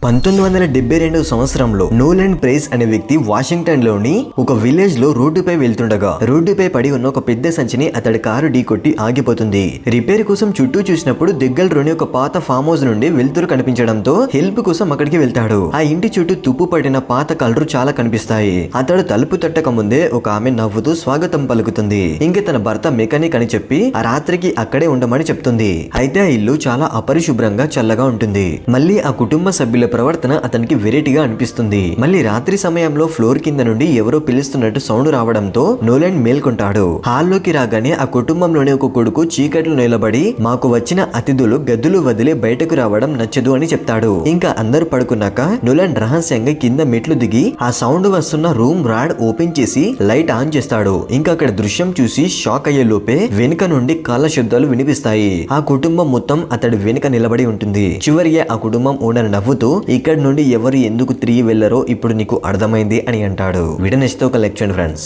1972 సంవత్సరంలో Nolan price అనే వ్యక్తి వాషింగ్టన్ లోని ఒక విలేజ్ లో రోడ్డుపై వెళ్తుండగా రోడ్డుపై పడి ఉన్న ఒక పెద్ద సంచిని అతడి కారు ఢీకొట్టి ఆగిపోతుంది. రిపేర్ కోసం చుట్టూ చూసినప్పుడు దగ్గరలోని ఒక పాత ఫామ్ హౌస్ నుండి వెలుతురు కనిపించడంతో హెల్ప్ కోసం అక్కడికి వెళ్తాడు. ఆ ఇంటి చుట్టూ తుప్పు పడిన పాత కలరు చాలా కనిపిస్తాయి. అతడు తలుపు తట్టక ముందే ఒక ఆమె నవ్వుతూ స్వాగతం పలుకుతుంది. ఇంక తన భర్త మెకానిక్ అని చెప్పి ఆ రాత్రికి అక్కడే ఉండమని చెప్తుంది. అయితే ఆ ఇల్లు చాలా అపరిశుభ్రంగా చల్లగా ఉంటుంది. మళ్ళీ ఆ కుటుంబ సభ్యుల ప్రవర్తన అతనికి వెరైటీగా అనిపిస్తుంది. మళ్ళీ రాత్రి సమయంలో ఫ్లోర్ కింద నుండి ఎవరో పిలుస్తున్నట్టు సౌండ్ రావడంతో నోలాన్ మేల్కొంటాడు. హాల్లోకి రాగానే ఆ కుటుంబంలోని ఒక కొడుకు చీకట్లో నిలబడి మాకు వచ్చిన అతిథులు గదులు వదిలి బయటకు రావడం నచ్చదు అని చెప్తాడు. ఇంకా అందరూ పడుకున్నాక నోలాన్ రహస్యంగా కింద మెట్లు దిగి ఆ సౌండ్ వస్తున్న రూమ్ రాడ్ ఓపెన్ చేసి లైట్ ఆన్ చేస్తాడు. ఇంకా అక్కడ దృశ్యం చూసి షాక్ అయ్యే లోపే వెనుక నుండి కాళ్ళ శబ్దాలు వినిపిస్తాయి. ఆ కుటుంబం మొత్తం అతడి వెనుక నిలబడి ఉంటుంది. చివరిగా ఆ కుటుంబం ఓనర్ నవ్వుతూ ఇక్కడ నుండి ఎవరు ఎందుకు తిరిగి వెళ్లారో ఇప్పుడు నీకు అర్థమైంది అని అంటాడు. వీడియో నచ్చితే ఒక లైక్ చేయండి ఫ్రెండ్స్.